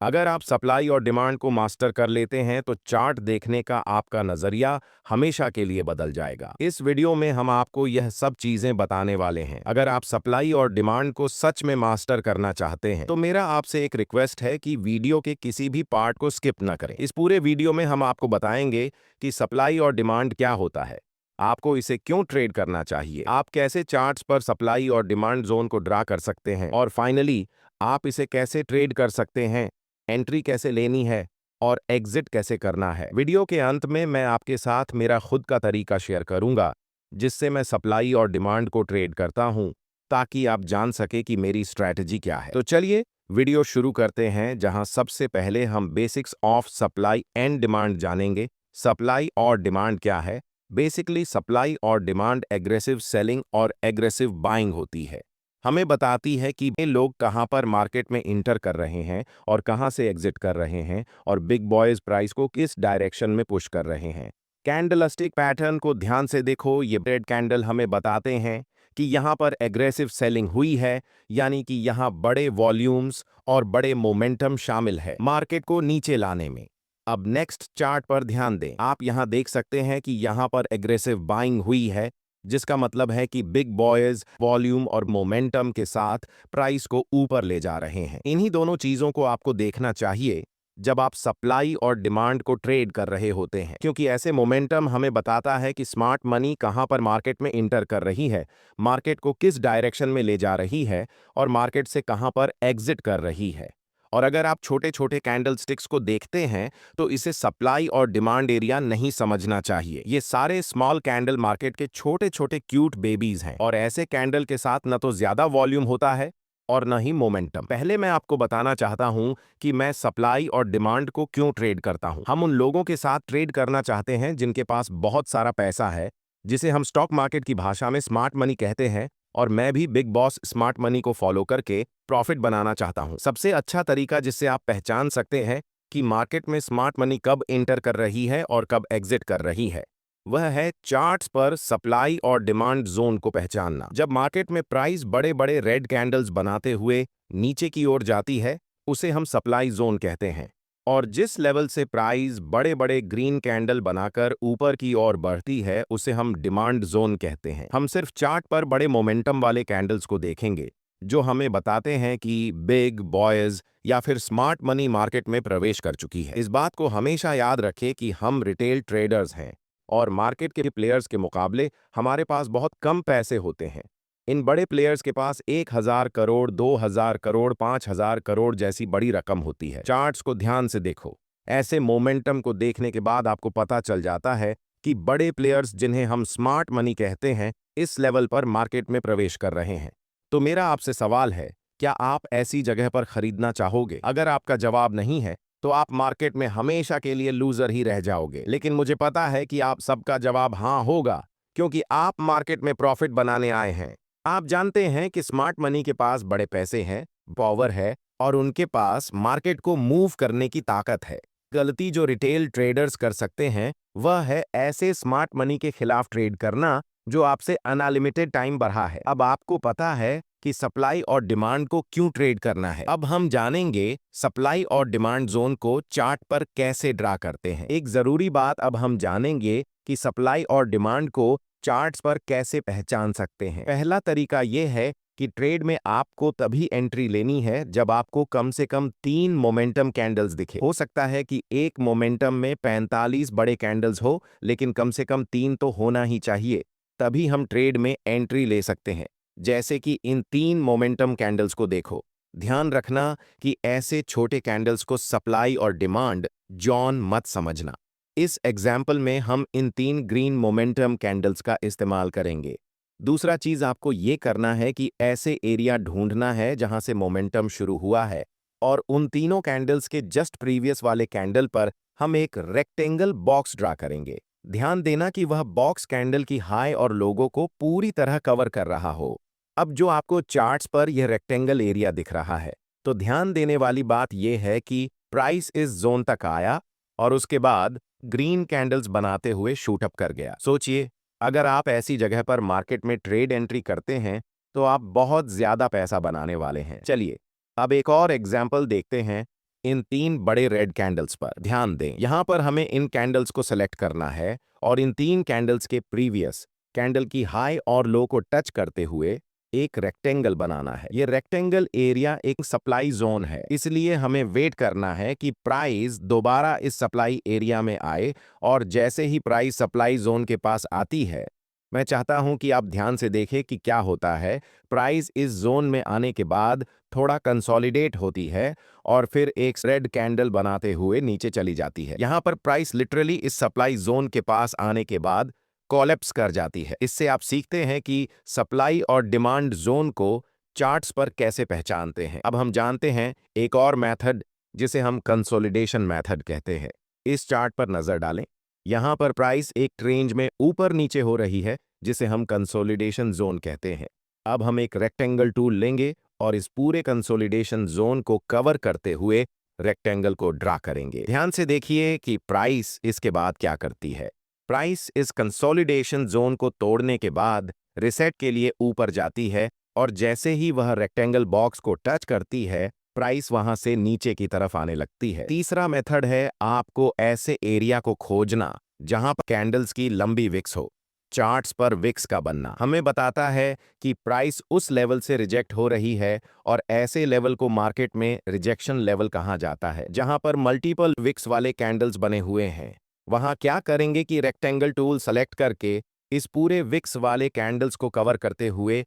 अगर आप सप्लाई और डिमांड को मास्टर कर लेते हैं तो चार्ट देखने का आपका नजरिया हमेशा के लिए बदल जाएगा। इस वीडियो में हम आपको यह सब चीजें बताने वाले हैं। अगर आप सप्लाई और डिमांड को सच में मास्टर करना चाहते हैं तो मेरा आपसे एक रिक्वेस्ट है कि वीडियो के किसी भी पार्ट को स्किप ना करें। इस पूरे वीडियो में हम आपको बताएंगे कि सप्लाई और डिमांड क्या होता है, आपको इसे क्यों ट्रेड करना चाहिए, आप कैसे चार्ट्स पर सप्लाई और डिमांड जोन को ड्रा कर सकते हैं, और फाइनली आप इसे कैसे ट्रेड कर सकते हैं, एंट्री कैसे लेनी है और एग्जिट कैसे करना है। वीडियो के अंत में मैं आपके साथ मेरा खुद का तरीका शेयर करूंगा जिससे मैं सप्लाई और डिमांड को ट्रेड करता हूं, ताकि आप जान सके कि मेरी स्ट्रैटेजी क्या है। तो चलिए वीडियो शुरू करते हैं, जहां सबसे पहले हम basics of supply and demand जानेंगे। सप्लाई और डिमांड क्या है? बेसिकली सप्लाई और डिमांड एग्रेसिव सेलिंग और एग्रेसिव बाइंग होती है। हमें बताती है कि ये लोग कहां पर मार्केट में इंटर कर रहे हैं और कहां से एग्जिट कर रहे हैं, और बिग बॉयज प्राइस को किस डायरेक्शन में पुश कर रहे हैं। कैंडलस्टिक पैटर्न को ध्यान से देखो। ये रेड कैंडल हमें बताते हैं कि यहां पर एग्रेसिव सेलिंग हुई है, यानी कि यहां बड़े वॉल्यूम्स और बड़े मोमेंटम शामिल है मार्केट को नीचे लाने में। अब नेक्स्ट चार्ट पर ध्यान दें। आप यहां देख सकते हैं कि यहां पर एग्रेसिव बाइंग हुई है, जिसका मतलब है कि बिग बॉयज वॉल्यूम और मोमेंटम के साथ प्राइस को ऊपर ले जा रहे हैं। इन्हीं दोनों चीजों को आपको देखना चाहिए जब आप सप्लाई और डिमांड को ट्रेड कर रहे होते हैं, क्योंकि ऐसे मोमेंटम हमें बताता है कि स्मार्ट मनी कहां पर मार्केट में इंटर कर रही है, मार्केट को किस डायरेक्शन में ले जा रही है, और मार्केट से कहां पर एग्जिट कर रही है। और अगर आप छोटे छोटे कैंडल स्टिक्स को देखते हैं तो इसे सप्लाई और डिमांड एरिया नहीं समझना चाहिए। ये सारे स्मॉल कैंडल मार्केट के छोटे छोटे क्यूट बेबीज हैं, और ऐसे कैंडल के साथ न तो ज्यादा वॉल्यूम होता है और न ही मोमेंटम। पहले मैं आपको बताना चाहता हूं कि मैं सप्लाई और डिमांड को क्यों ट्रेड करता हूं। हम उन लोगों के साथ ट्रेड करना चाहते हैं जिनके पास बहुत सारा पैसा है, जिसे हम स्टॉक मार्केट की भाषा में स्मार्ट मनी कहते हैं, और मैं भी बिग बॉस स्मार्ट मनी को फॉलो करके प्रॉफिट बनाना चाहता हूं। सबसे अच्छा तरीका जिससे आप पहचान सकते हैं कि मार्केट में स्मार्ट मनी कब एंटर कर रही है और कब एग्जिट कर रही है, वह है चार्ट्स पर सप्लाई और डिमांड जोन को पहचानना। जब मार्केट में प्राइस बड़े बड़े रेड कैंडल्स बनाते हुए नीचे की ओर जाती है, उसे हम सप्लाई जोन कहते हैं, और जिस लेवल से प्राइस बड़े बड़े ग्रीन कैंडल बनाकर ऊपर की ओर बढ़ती है, उसे हम डिमांड जोन कहते हैं। हम सिर्फ चार्ट पर बड़े मोमेंटम वाले कैंडल्स को देखेंगे जो हमें बताते हैं कि बिग बॉयज या फिर स्मार्ट मनी मार्केट में प्रवेश कर चुकी है। इस बात को हमेशा याद रखें कि हम रिटेल ट्रेडर्स हैं, और मार्केट के प्लेयर्स के मुकाबले हमारे पास बहुत कम पैसे होते हैं। इन बड़े प्लेयर्स के पास 1,000 करोड़, 2,000 करोड़, 5,000 करोड़ जैसी बड़ी रकम होती है। चार्ट्स को ध्यान से देखो। ऐसे मोमेंटम को देखने के बाद आपको पता चल जाता है कि बड़े प्लेयर्स, जिन्हें हम स्मार्ट मनी कहते हैं, इस लेवल पर मार्केट में प्रवेश कर रहे हैं। तो मेरा आपसे सवाल है, क्या आप ऐसी जगह पर खरीदना चाहोगे? अगर आपका जवाब नहीं है तो आप मार्केट में हमेशा के लिए लूजर ही रह जाओगे। लेकिन मुझे पता है कि आप सबका जवाब हाँ होगा, क्योंकि आप मार्केट में प्रॉफिट बनाने आए हैं। आप जानते हैं कि स्मार्ट मनी के पास बड़े पैसे हैं, पावर है, और उनके पास मार्केट को मूव करने की ताकत है। गलती जो रिटेल ट्रेडर्स कर सकते हैं वह है ऐसे स्मार्ट मनी के खिलाफ ट्रेड करना जो आपसे अनलिमिटेड टाइम बढ़ा है। अब आपको पता है कि सप्लाई और डिमांड को क्यों ट्रेड करना है। अब हम जानेंगे सप्लाई और डिमांड जोन को चार्ट पर कैसे ड्रा करते हैं। एक जरूरी बात अब हम जानेंगे कि सप्लाई और डिमांड को चार्ट्स पर कैसे पहचान सकते हैं। पहला तरीका यह है कि ट्रेड में आपको तभी एंट्री लेनी है जब आपको कम से कम 3 मोमेंटम कैंडल्स दिखे। हो सकता है कि एक मोमेंटम में 45 बड़े कैंडल्स हो, लेकिन कम से कम 3 तो होना ही चाहिए, तभी हम ट्रेड में एंट्री ले सकते हैं। जैसे कि इन 3 मोमेंटम कैंडल्स को देखो। ध्यान रखना कि ऐसे छोटे कैंडल्स को सप्लाई और डिमांड जॉन मत समझना। इस एग्जाम्पल में हम इन 3 ग्रीन मोमेंटम कैंडल्स का इस्तेमाल करेंगे। दूसरा चीज आपको ये करना है कि ऐसे एरिया ढूंढना है जहां से मोमेंटम शुरू हुआ है, और उन तीनों कैंडल्स के जस्ट प्रीवियस वाले कैंडल पर हम एक रेक्टेंगल बॉक्स ड्रा करेंगे। ध्यान देना कि वह बॉक्स कैंडल की हाई और लोगो को पूरी तरह कवर कर रहा हो। अब जो आपको चार्ट्स पर यह रेक्टेंगल एरिया दिख रहा है, तो ध्यान देने वाली बात यह है कि प्राइस इस जोन तक आया और उसके बाद ग्रीन कैंडल्स बनाते हुए शूट अप कर गया। सोचिए, अगर आप ऐसी जगह पर मार्केट में ट्रेड एंट्री करते हैं तो आप बहुत ज्यादा पैसा बनाने वाले हैं। चलिए अब एक और एग्जाम्पल देखते हैं। इन 3 बड़े रेड कैंडल्स पर ध्यान दें। यहाँ पर हमें इन कैंडल्स को सेलेक्ट करना है और इन 3 कैंडल्स के प्रीवियस कैंडल की हाई और लो को टच करते हुए एक रेक्टेंगल बनाना है। ये रेक्टेंगल एरिया एक सप्लाई जोन है, इसलिए हमें वेट करना है कि प्राइस दोबारा इस सप्लाई एरिया में आए और जैसे ही प्राइस सप्लाई जोन के पास आती है, मैं चाहता हूं कि आप ध्यान से देखें कि क्या होता है। प्राइस इस जोन में आने के बाद थोड़ा कंसोलिडेट होती है और फिर एक रेड कैंडल बनाते हुए नीचे चली जाती है। यहां पर प्राइस लिटरली इस सप्लाई जोन के पास आने के बाद कोलैप्स कर जाती है। इससे आप सीखते हैं कि सप्लाई और डिमांड जोन को चार्ट्स पर कैसे पहचानते हैं। अब हम जानते हैं एक और मेथड जिसे हम कंसोलिडेशन मेथड कहते हैं। इस चार्ट पर नजर डालें। यहां पर प्राइस एक रेंज में ऊपर नीचे हो रही है जिसे हम कंसोलिडेशन जोन कहते हैं। अब हम एक रेक्टेंगल टूल लेंगे और इस पूरे कंसोलिडेशन जोन को कवर करते हुए रेक्टेंगल को ड्रा करेंगे। ध्यान से देखिए कि प्राइस इसके बाद क्या करती है। प्राइस इस कंसोलिडेशन जोन को तोड़ने के बाद रिसेट के लिए ऊपर जाती है और जैसे ही वह रेक्टेंगल बॉक्स को टच करती है, प्राइस वहां से नीचे की तरफ आने लगती है। तीसरा मेथड है आपको ऐसे एरिया को खोजना जहां पर कैंडल्स की लंबी विक्स हो। चार्ट्स पर विक्स का बनना हमें बताता है कि प्राइस उस लेवल से रिजेक्ट हो रही है और ऐसे लेवल को मार्केट में रिजेक्शन लेवल कहा जाता है। जहां पर मल्टीपल विक्स वाले कैंडल्स बने हुए हैं, वहां क्या करेंगे कि रेक्टेंगल टूल सेलेक्ट करके इस पूरे विक्स वाले कैंडल्स को कवर करते हुए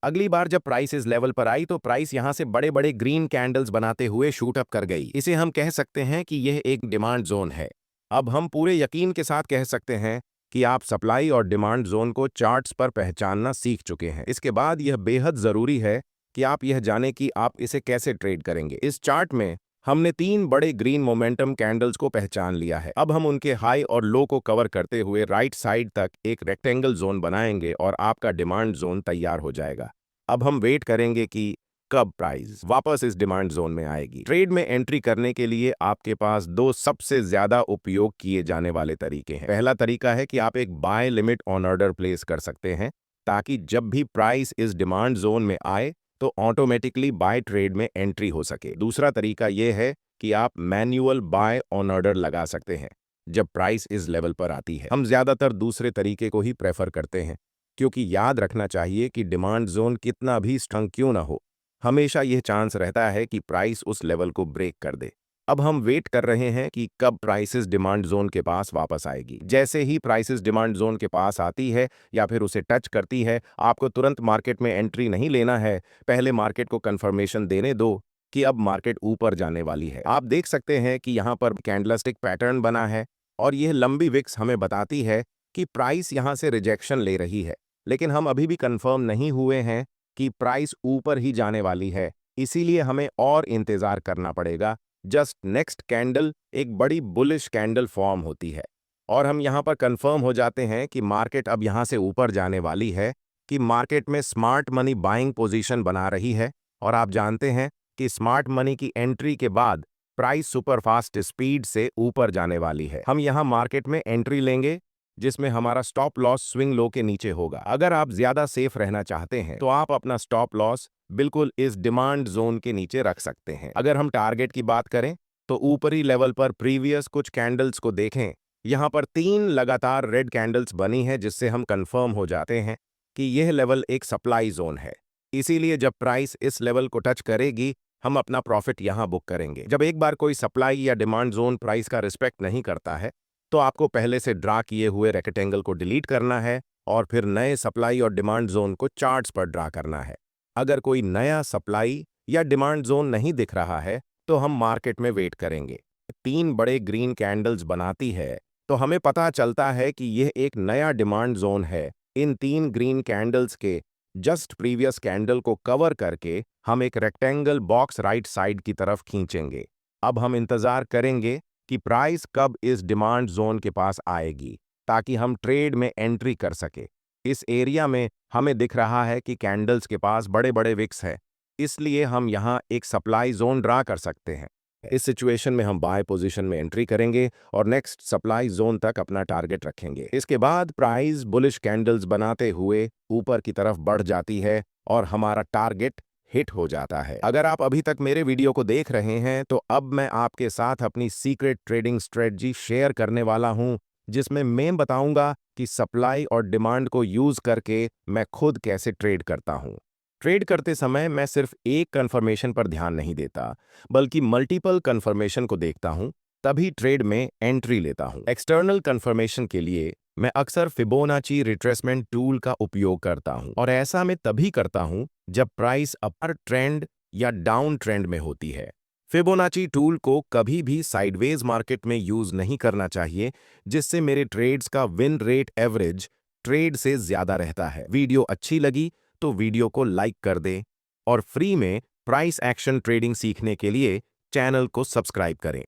अगली बार जब प्राइस इस लेवल पर आई तो प्राइस यहां से बड़े बड़े ग्रीन कैंडल्स बनाते हुए शूट अप कर गई। इसे हम कह सकते हैं कि यह एक डिमांड जोन है। अब हम पूरे यकीन के साथ कह सकते हैं कि आप सप्लाई और डिमांड जोन को चार्ट्स पर पहचानना सीख चुके हैं। इसके बाद यह बेहद जरूरी है कि आप यह जानें कि आप इसे कैसे ट्रेड करेंगे। इस चार्ट में हमने 3 बड़े ग्रीन मोमेंटम कैंडल्स को पहचान लिया है। अब हम उनके हाई और लो को कवर करते हुए राइट साइड तक एक रेक्टेंगल जोन बनाएंगे और आपका डिमांड जोन तैयार हो जाएगा। अब हम वेट करेंगे कि कब प्राइस वापस इस डिमांड जोन में आएगी। ट्रेड में एंट्री करने के लिए आपके पास 2 सबसे ज्यादा उपयोग किए जाने वाले तरीके हैं। पहला तरीका है कि आप एक buy limit on order place कर सकते हैं ताकि जब भी प्राइस इस डिमांड जोन में आए तो ऑटोमेटिकली बाय ट्रेड में एंट्री हो सके। दूसरा तरीका यह है कि आप मैन्युअल बाय ऑन ऑर्डर लगा सकते हैं जब प्राइस इस लेवल पर आती है। हम ज्यादातर दूसरे तरीके को ही प्रेफर करते हैं क्योंकि याद रखना चाहिए कि डिमांड जोन कितना भी स्ट्रॉन्ग क्यों ना हो, हमेशा यह चांस रहता है कि प्राइस उस लेवल को ब्रेक कर दे। अब हम वेट कर रहे हैं कि कब प्राइसेस डिमांड जोन के पास वापस आएगी। जैसे ही प्राइसेस डिमांड जोन के पास आती है या फिर उसे टच करती है, आपको तुरंत मार्केट में एंट्री नहीं लेना है। पहले मार्केट को कंफर्मेशन देने दो कि अब मार्केट ऊपर जाने वाली है। आप देख सकते हैं कि यहाँ पर कैंडलस्टिक पैटर्न बना है और यह लंबी विक्स हमें बताती है कि प्राइस यहाँ से रिजेक्शन ले रही है, लेकिन हम अभी भी कंफर्म नहीं हुए हैं कि प्राइस ऊपर ही जाने वाली है, इसीलिए हमें और इंतजार करना पड़ेगा। जस्ट नेक्स्ट कैंडल एक बड़ी बुलिश कैंडल फॉर्म होती है और हम यहां पर कंफर्म हो जाते हैं कि मार्केट अब यहां से ऊपर जाने वाली है, कि मार्केट में स्मार्ट मनी बाइंग पोजीशन बना रही है। और आप जानते हैं कि स्मार्ट मनी की एंट्री के बाद प्राइस सुपरफास्ट स्पीड से ऊपर जाने वाली है। हम यहां मार्केट में एंट्री लेंगे जिसमें हमारा स्टॉप लॉस स्विंग लो के नीचे होगा। अगर आप ज्यादा सेफ रहना चाहते हैं तो आप अपना स्टॉप लॉस बिल्कुल इस डिमांड जोन के नीचे रख सकते हैं। अगर हम टारगेट की बात करें तो ऊपरी लेवल पर प्रीवियस कुछ कैंडल्स को देखें। यहां पर 3 लगातार रेड कैंडल्स बनी है जिससे हम कंफर्म हो जाते हैं कि यह लेवल एक सप्लाई जोन है। इसीलिए जब प्राइस इस लेवल को टच करेगी, हम अपना प्रॉफिट यहां बुक करेंगे। जब एक बार कोई सप्लाई या डिमांड जोन प्राइस का रिस्पेक्ट नहीं करता है तो आपको पहले से ड्रा किए हुए रेक्टेंगल को डिलीट करना है और फिर नए सप्लाई और डिमांड जोन को चार्ट्स पर ड्रा करना है। अगर कोई नया सप्लाई या डिमांड जोन नहीं दिख रहा है तो हम मार्केट में वेट करेंगे। 3 बड़े ग्रीन कैंडल्स बनाती है तो हमें पता चलता है कि यह एक नया डिमांड जोन है। इन 3 ग्रीन कैंडल्स के जस्ट प्रीवियस कैंडल को कवर करके हम एक रेक्टेंगल बॉक्स राइट साइड की तरफ खींचेंगे। अब हम इंतजार करेंगे कि प्राइस कब इस डिमांड जोन के पास आएगी ताकि हम ट्रेड में एंट्री कर सके। इस एरिया में हमें दिख रहा है कि कैंडल्स के पास बड़े बड़े विक्स है, इसलिए हम यहां एक सप्लाई जोन ड्रा कर सकते हैं। इस सिचुएशन में हम बाय पोजीशन में एंट्री करेंगे और नेक्स्ट सप्लाई जोन तक अपना टारगेट रखेंगे। इसके बाद प्राइस बुलिश कैंडल्स बनाते हुए ऊपर की तरफ बढ़ जाती है और हमारा टारगेट हिट हो जाता है। अगर आप अभी तक मेरे वीडियो को देख रहे हैं तो अब मैं आपके साथ अपनी सीक्रेट ट्रेडिंग स्ट्रेटजी शेयर करने वाला हूं, जिसमें मैं बताऊंगा कि सप्लाई और डिमांड को यूज करके मैं खुद कैसे ट्रेड करता हूं। ट्रेड करते समय मैं सिर्फ एक कन्फर्मेशन पर ध्यान नहीं देता, बल्कि मल्टीपल कन्फर्मेशन को देखता हूं, तभी ट्रेड में एंट्री लेता हूं। एक्सटर्नल कन्फर्मेशन के लिए मैं अक्सर फिबोनाची रिट्रेसमेंट टूल का उपयोग करता हूं, और ऐसा मैं तभी करता हूं जब प्राइस अपर ट्रेंड या डाउन ट्रेंड में होती है। फिबोनाची टूल को कभी भी साइडवेज मार्केट में यूज नहीं करना चाहिए, जिससे मेरे ट्रेड्स का विन रेट एवरेज ट्रेड से ज्यादा रहता है। वीडियो अच्छी लगी तो वीडियो को लाइक कर दे, और फ्री में प्राइस एक्शन ट्रेडिंग सीखने के लिए चैनल को सब्सक्राइब करें।